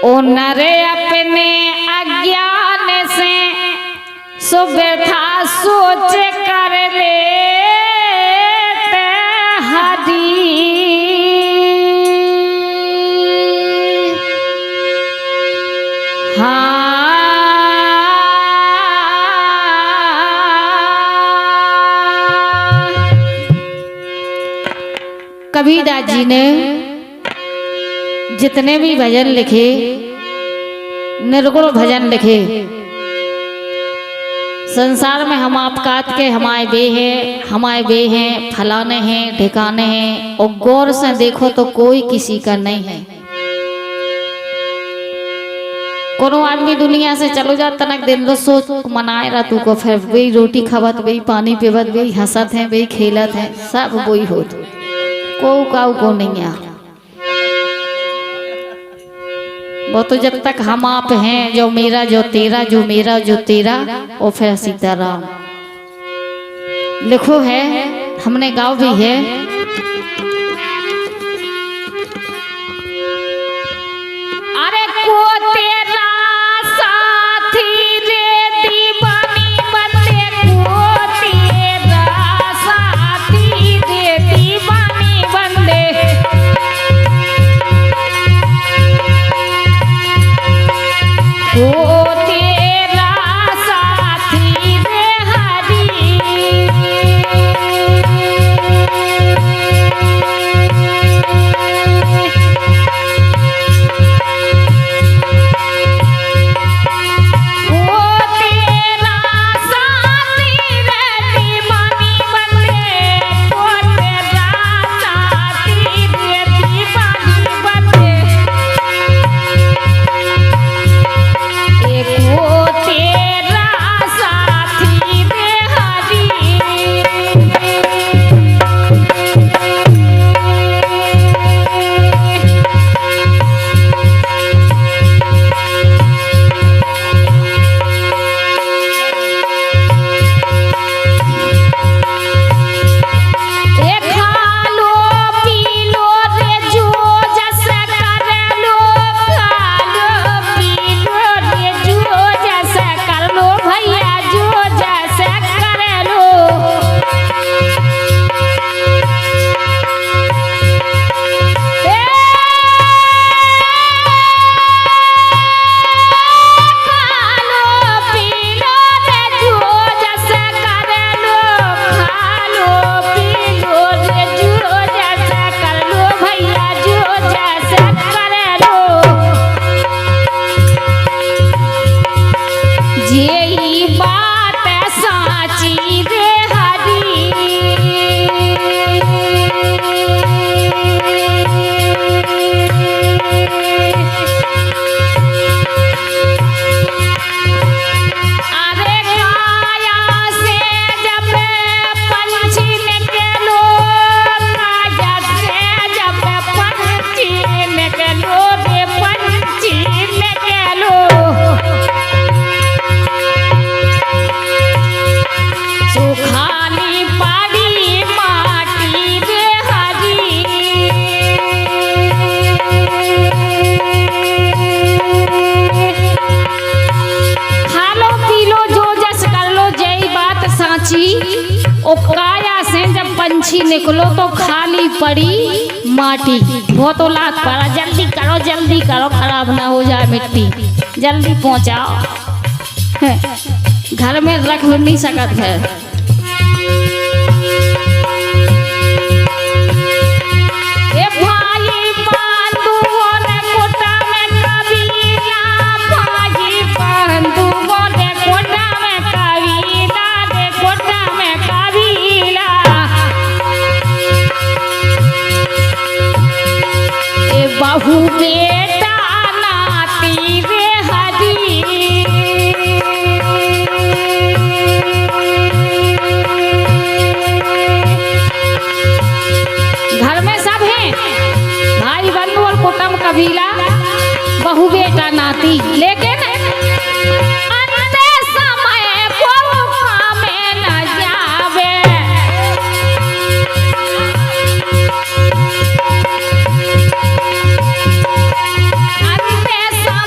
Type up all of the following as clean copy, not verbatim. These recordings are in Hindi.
ओ नरे अपने अज्ञान से सुबह सोच कर ले हरी। हाँ कबीरदास जी ने जितने भी भजन लिखे, निर्गुण भजन लिखे, संसार में हम आपका के हमारे बे हैं, फलाने हैं, ठिकाने हैं, और गौर से देखो तो कोई किसी का नहीं है। कोनो आदमी दुनिया से चलो जा तनक दिन रो सोच मनाए रहा तू को, फिर वही रोटी खावत, वही पानी पीवत, वही हंसत है, वही खेलत है, सब वही होत, को नहीं आ। वो तो जब तक हम आप हैं, जो मेरा जो तेरा, जो मेरा जो तेरा, और फिर सीताराम लिखो है, हमने गाँव भी है। अरे को तेरा साथी रे दीवानी बंदे, को तेरा साथी रे दीवानी बंदे, ओ तेरा साथी रे हरी। ओ तेरा साथी रे दीवानी बंदे, ओ तेरा साथी रे दीवानी बंदे, वो तेरा साथी रे हरी। खा लो पी लो रे जो जैसे कर लो, खा लो पी लो रे जो जैसे कर लो भैया, जो जैसे कर लो। खा लो पी लो रे जो जैसे कर लो, खा लो पी लो रे जो जैसे कर लो भैया, जो जैसे कर लो। जेही बात साची रे हरी। अरे काया से जब पंछी निकलो, काया से जब पंछी निकलो रे पंछी निकलो, सो खाली पड़ी माटी रे हरी। खा लो पी लो जो जस कर लो, जय बात साची। ओ काया से जब पंछी निकलो तो खाली पड़ी माटी। वो तो लात पड़ा, जल्दी करो, खराब ना हो जाए मिट्टी, जल्दी पहुंचाओ, घर में रख नहीं सकत है। ए भाई बंधुओं ने कोटा में कबीला, भाई बंधुओं ने कोटा में कबीला रे, कोटा में कबीला। ए बहू बेटा नाती रे हरी। घर में सब हैं, भाई बंधु और कुटुंब कबीला, बहू बेटा नाती, लेकिन अंते समय को में न जावे। अंते समय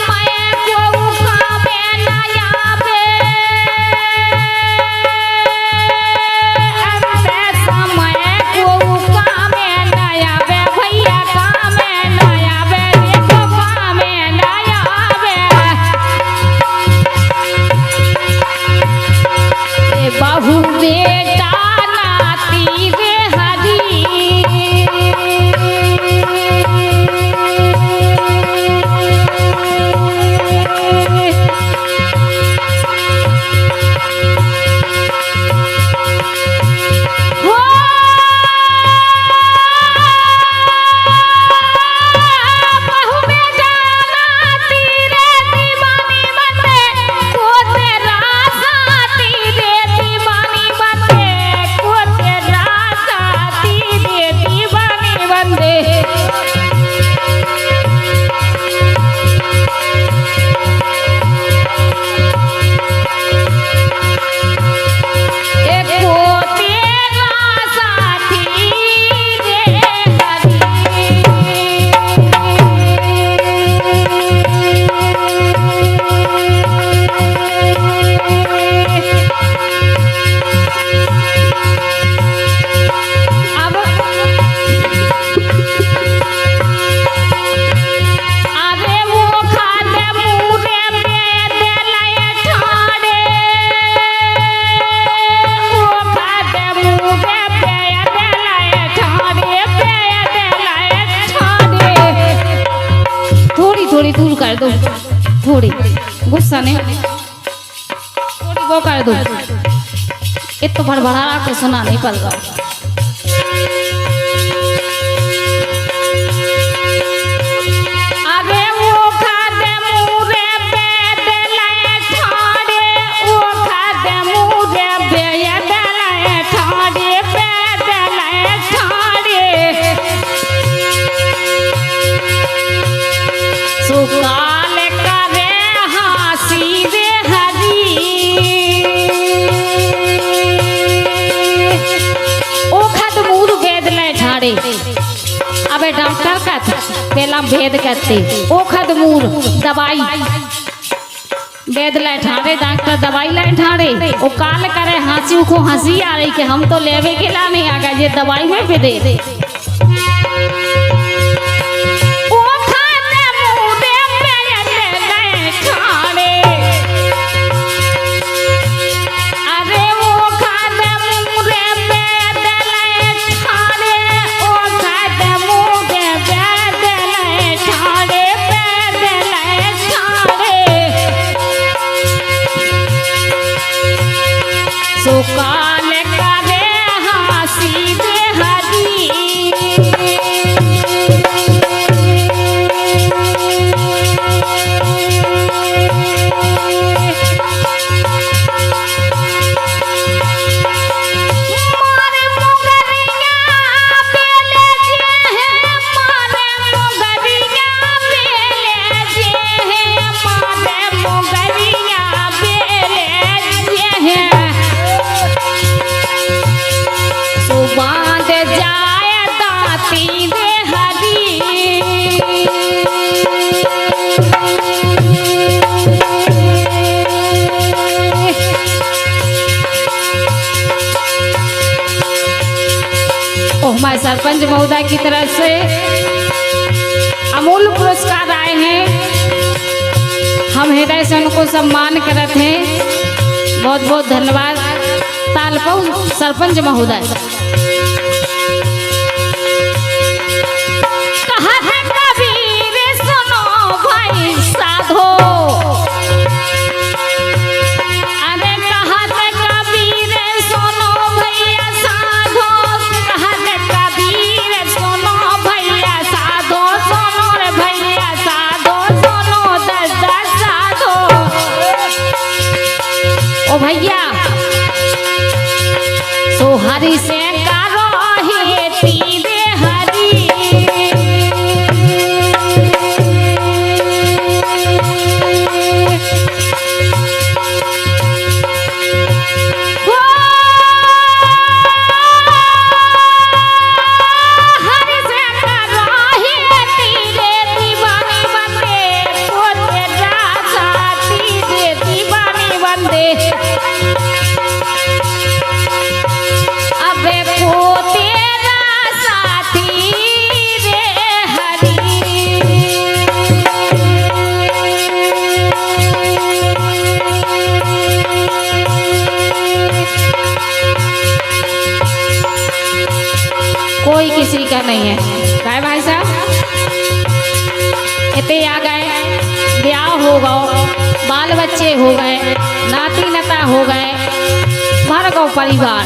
दो, थोड़ी गुस्सा नहीं, थोड़ी वो कर दो। ये तो भड़बड़ा के सुना नहीं पड़ रहा। अरे वो खादे मुरे बेदले ठाड़े, वो खादे मुरे बेदले ठाड़े, बेदले ठाड़े। सुकाल करे हासी रे हरी, ओ खाद मुर बेदले ठाड़े। अबे डॉक्टर का पहला भेद करते ओ खद मूर दवाई वेद ले ठाड़े, डॉक्टर दवाई ले ठाड़े। ओ काल करे हंसी को हंसी आ रही कि हम तो लेवे के ला नहीं आ गए, ये दवाई में भी दे। काल करे हासी रे हरी, मारे मुगरिया बेले जे है, मारे मुगरिया बेले जे है, मारे मुगरिया बेले जे है। बांध जाए दाती रे हरी, ओ हमारे सरपंच महोदय की तरफ से अमूल्य पुरस्कार आए हैं। हम हृदय से उनको सम्मान करते हैं। बहुत बहुत धन्यवाद तालपऊ सरपंच महोदय। साधो अरे कहत कबीर सुनो भैया साधो, कहत कबीर सुनो भैया साधो, सुनो रे भैया साधो, सुनो दस दस साधो। ओ भैया सो हरि से करो हे तीरे हरी, कोई किसी का नहीं है। काय भाई साहब इतने आ गए, ब्याह हो गए, बाल बच्चे हो गए, नाती नता हो गए, भर गो परिवार,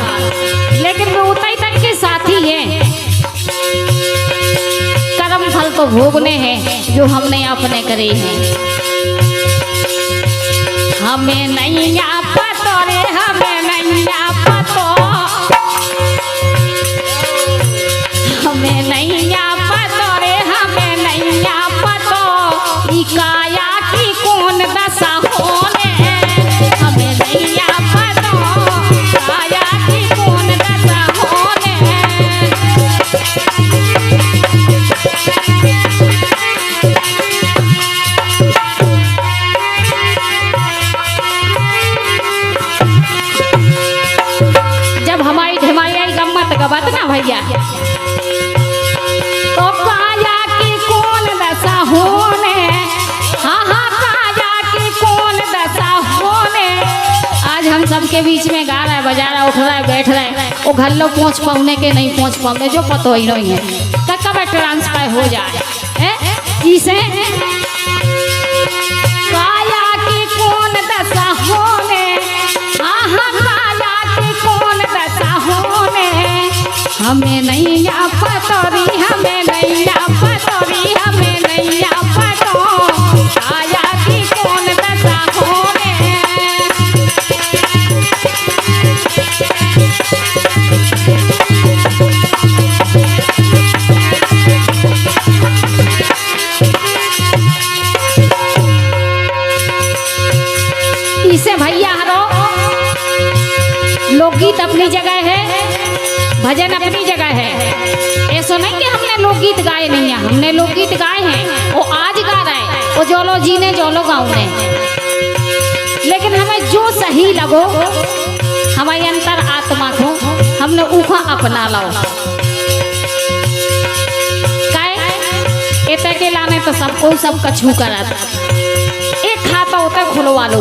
लेकिन वो उतई तक के साथी हैं। कर्म फल तो भोगने हैं जो हमने अपने करे हैं। हमें नहीं पतो रे, हमें नहीं पतो, हमें नहीं पतो रे, हमें नहीं पतो काया की कौन दशा होने, हमें नहीं पतो काया की कौन दशा होने। जब हमारी ढमाई गम्मत गबत ना भैया, तो काया की कौन दशा होने, हाँ हाँ काया की कौन दशा होने। आज हम सबके बीच में गा रहा है, बजा रहा है, उठ रहा है, बैठ रहा है, वो घर लोग पहुँच पाने के नहीं पहुँच पाते, जो पता ही नहीं है कब ट्रांसफर हो जाए इसे हमें नैया पतोरी, हमें नैया पतोरी, हमें नैया पतो आया की कौन दशा होने। इसे भैया हरो लोकगीत अपनी जगह है, भजन अपनी जगह है। ऐसा नहीं कि हमने लोकगीत गाए नहीं है, हमने लोकगीत गाए हैं। वो आज गा रहे हैं, वो जोलो जीने जोलो गाँव ने, लेकिन हमें जो सही लगो हमारी अंतर आत्मा को हमने ऊखा अपना लाओ। इतने के लाने तो सबको सब कछू करा, एक खाता होता है खुलवा लो।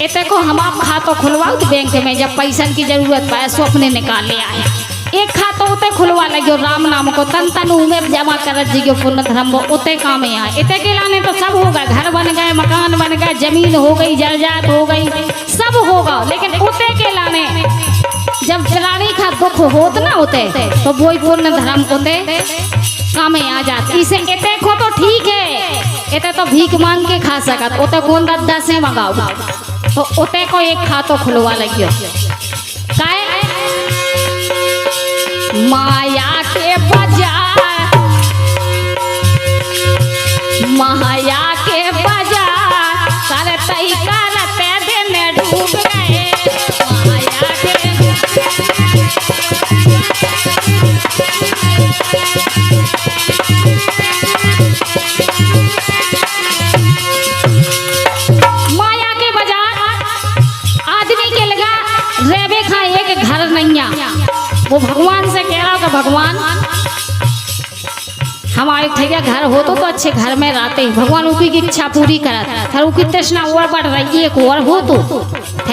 इतने को हम आप खाता खुलवाओ तो बैंक में जब पैसा की जरूरत पाए सो अपने निकाल ले आए। एक खाता होते खुलवा लगे राम नाम को तन तन उमेर जमा कर जी पुण्य धर्म उतने काम यहाँ। इतने के लाने तो सब होगा, घर बन गए, मकान बन गए, जमीन हो गई, जायदाद हो गई, सब होगा। लेकिन उतने के लाने जब प्राणी का दुख होत ना होते तो वो पुण्य धर्म होते काम आ जाते। इसे इतने को तो ठीक है, इतने तो भीख मांग के खा सकत, उतने कौन दद्दा से मंगाओ तो उतने को एक खातो खुलवा लगियो। काहे माया के बाजार, माया के बाजार करते करते दिन डूब गए। माया के माया के बाजार आदमी के लगा रेबे खाए के घर नैया। वो भगवान से कह रहा कि भगवान हमारे ठैया घर हो तो अच्छे घर में रहते, भगवान उनकी इच्छा पूरी करा। फिर उनकी तृष्णा और बढ़ रही, एक और हो तो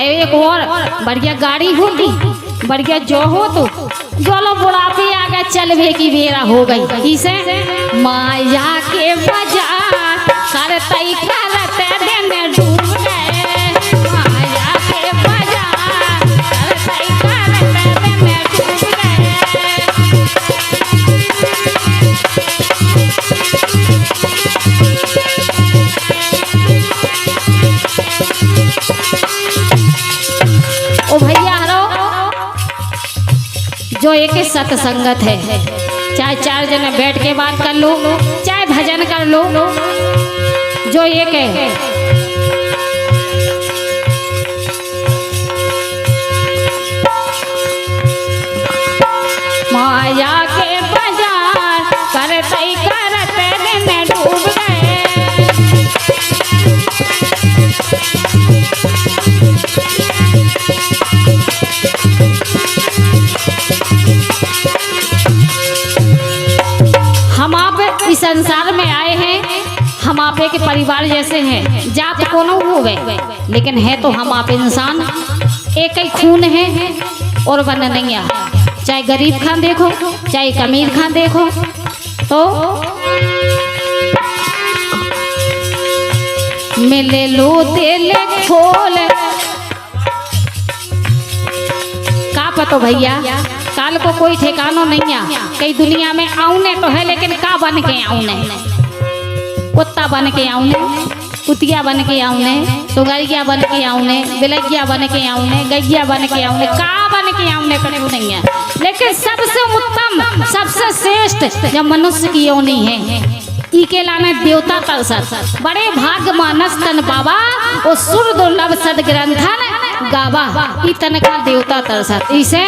एक और बढ़िया गाड़ी होती, बढ़िया जो हो तो जो लोग बुढ़ापे आ गए चलवे की बेरा हो गई। इसे माया के बाजार करते करते दिन डूब गए। माया के बाजार करते करते दिन डूब गए। ओ भैया हरो जो एक सत्संगत है, चाहे चार जने बैठ के बात कर लो, चाहे भजन कर लो, जो एक है माया के बाजार करते करते दिन डूब गए। हम आप इस संसार में आए हैं, हम आप के परिवार जैसे हैं, जात कोनो हो गए, लेकिन है तो हम आप इंसान, एक ही खून है और बन नहीं आ। चाहे गरीब खान देखो, चाहे अमीर खान देखो, तो मिले लो दिल खोल। का पतो भैया काल को कोई ठिकानो नहीं है, कई दुनिया में आउने तो है, लेकिन का बन के आउने, कुत्ता बन के आउने, कुतिया बन के आउने, सुगरिया बन के आउने, बिलगिया बन के आउने, गैया बन के आउने, का बन के आउने कछु नहीं है। लेकिन सबसे उत्तम, सबसे श्रेष्ठ जब मनुष्य की योनि है, इके लाने देवता तरसत। बड़े भाग्य मानस तन बाबा ओ सुर दुर्लभ सद ग्रंथन गावा, इतन का देवता तरसत। इसे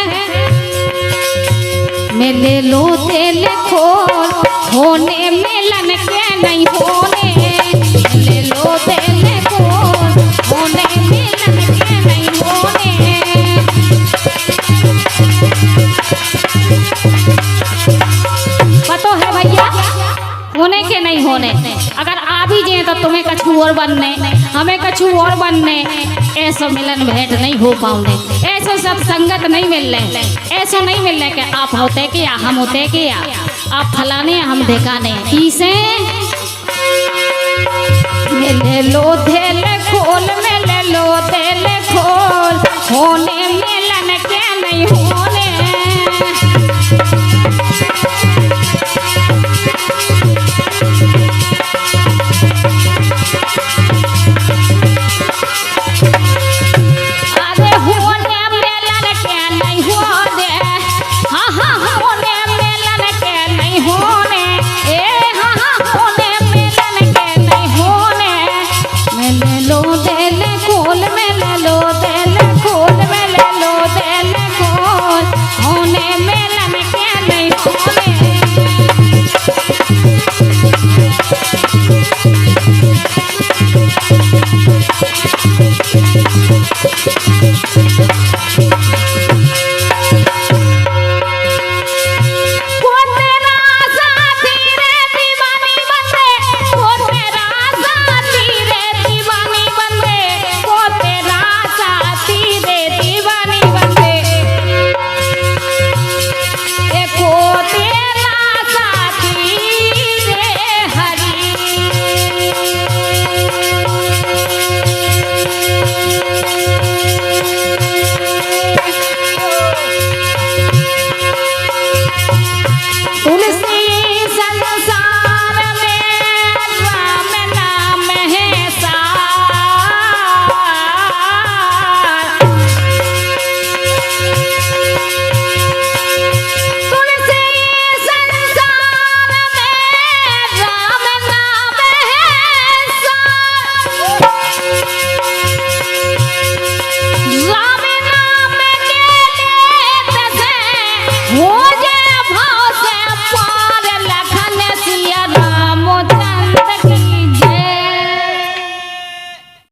मिले लो दिल खोल, होने मिलन के नहीं होने। मिले लो दिल खोल, होने मिलन के नहीं होने। पतो है भैया होने के नहीं होने, अगर आ भी जाए तो तुम्हें कछु और बनने, हमें कछु और बनने, ऐसा मिलन भेंट नहीं हो पाऊंगे, ऐसा सब संगत नहीं मिल रहे, ऐसा नहीं मिल रहे कि आप होते क्या हम होते क्या, आप फलाने हम ढेकाने। इसे मिले लो दिल खोल, मिले लो दिल खोल, होने मिलन के नहीं होने।